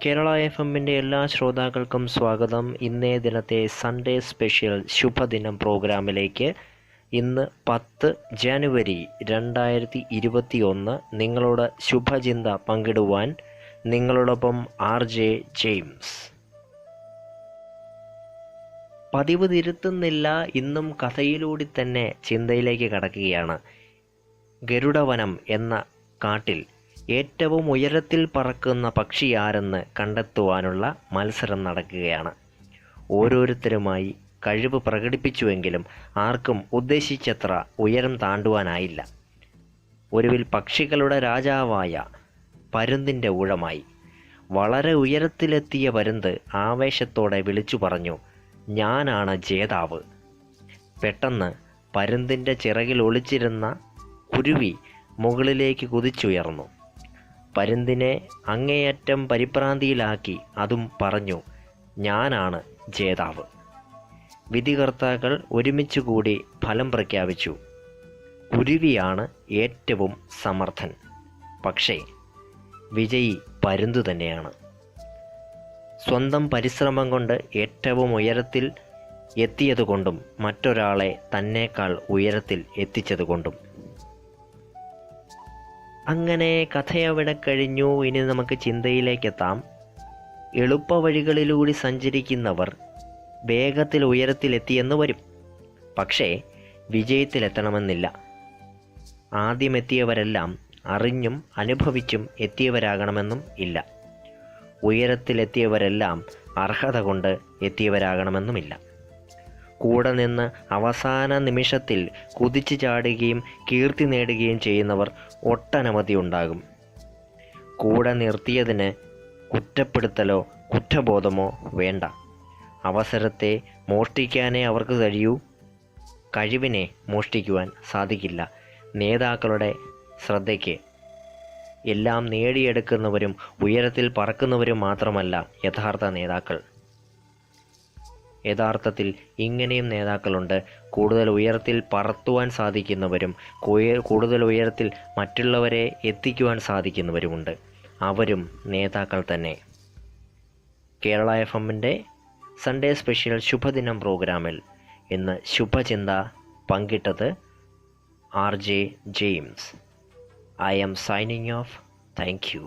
Kerala F എമ്മിൻ്റെ എല്ലാ ശ്രോതാക്കൾക്കും സ്വാഗതം. ഇന്നേ ദിനത്തെ സൺഡേ സ്പെഷ്യൽ ശുഭദിനം പ്രോഗ്രാമിലേക്ക്. ഇന്ന് 10 ജനുവരി 2021. നിങ്ങളോട് ശുഭചിന്ത പങ്കിടുവാൻ നിങ്ങളോടൊപ്പം RJ ജെയിംസ്. പതിവ് തിരുത്തുന്നില്ല, ഇന്നും കഥയിലൂടെ തന്നെ ചിന്തയിലേക്ക് കടക്കുകയാണ്. ഗരുഡവനം എന്ന കാട്ടിൽ ഏറ്റവും ഉയരത്തിൽ പറക്കുന്ന പക്ഷി ആരെന്ന് കണ്ടെത്തുവാനുള്ള മത്സരം നടക്കുകയാണ്. ഓരോരുത്തരുമായി കഴിവ് പ്രകടിപ്പിച്ചുവെങ്കിലും ആർക്കും ഉദ്ദേശിച്ചത്ര ഉയരം താണ്ടുവാനായില്ല. ഒടുവിൽ പക്ഷികളുടെ രാജാവായ പരുന്തിൻ്റെ ഊഴമായി. വളരെ ഉയരത്തിലെത്തിയ പരുന്ത് ആവേശത്തോടെ വിളിച്ചു പറഞ്ഞു, ഞാനാണ് ജേതാവ്. പെട്ടെന്ന് പരുന്തിൻ്റെ ചിറകിൽ ഒളിച്ചിരുന്ന കുരുവി മുകളിലേക്ക് കുതിച്ചുയർന്നു. പരുന്തിനെ അങ്ങേയറ്റം പരിഭ്രാന്തിയിലാക്കി അതും പറഞ്ഞു, ഞാനാണ് ജേതാവ്. വിധികർത്താക്കൾ ഒരുമിച്ച് കൂടി ഫലം പ്രഖ്യാപിച്ചു. കുരുവിയാണ് ഏറ്റവും സമർത്ഥൻ. പക്ഷേ വിജയി പരുന്തു തന്നെയാണ്. സ്വന്തം പരിശ്രമം കൊണ്ട് ഏറ്റവും ഉയരത്തിൽ എത്തിയതുകൊണ്ടും മറ്റൊരാളെ തന്നേക്കാൾ ഉയരത്തിൽ എത്തിച്ചതുകൊണ്ടും. അങ്ങനെ കഥയവിടെ കഴിഞ്ഞു. ഇനി നമുക്ക് ചിന്തയിലേക്കെത്താം. എളുപ്പ വഴികളിലൂടെ സഞ്ചരിക്കുന്നവർ വേഗത്തിൽ ഉയരത്തിലെത്തിയെന്ന് വരും. പക്ഷേ വിജയത്തിലെത്തണമെന്നില്ല. ആദ്യമെത്തിയവരെല്ലാം അറിഞ്ഞും അനുഭവിച്ചും എത്തിയവരാകണമെന്നും ഇല്ല. ഉയരത്തിലെത്തിയവരെല്ലാം അർഹത കൊണ്ട് എത്തിയവരാകണമെന്നുമില്ല. കൂടെ നിന്ന് അവസാന നിമിഷത്തിൽ കുതിച്ചു ചാടുകയും കീർത്തി നേടുകയും ചെയ്യുന്നവർ ഒട്ടനവധി ഉണ്ടാകും. കൂടെ നിർത്തിയതിന് കുറ്റപ്പെടുത്തലോ കുറ്റബോധമോ വേണ്ട. അവസരത്തെ മോഷ്ടിക്കാനേ അവർക്ക് കഴിയൂ, കഴിവിനെ മോഷ്ടിക്കുവാൻ സാധിക്കില്ല. നേതാക്കളുടെ ശ്രദ്ധയ്ക്ക് എല്ലാം നേടിയെടുക്കുന്നവരും ഉയരത്തിൽ പറക്കുന്നവരും മാത്രമല്ല യഥാർത്ഥ നേതാക്കൾ. യഥാർത്ഥത്തിൽ ഇങ്ങനെയും നേതാക്കളുണ്ട്. കൂടുതൽ ഉയരത്തിൽ പറത്തുവാൻ സാധിക്കുന്നവരും കൂടുതൽ ഉയരത്തിൽ മറ്റുള്ളവരെ എത്തിക്കുവാൻ സാധിക്കുന്നവരുമുണ്ട്. അവരും നേതാക്കൾ തന്നെ. കേരള എഫ് എമ്മിൻ്റെ സൺഡേ സ്പെഷ്യൽ ശുഭദിനം പ്രോഗ്രാമിൽ ഇന്ന് ശുഭചിന്ത പങ്കിട്ടത് RJ James. I am signing off. Thank you.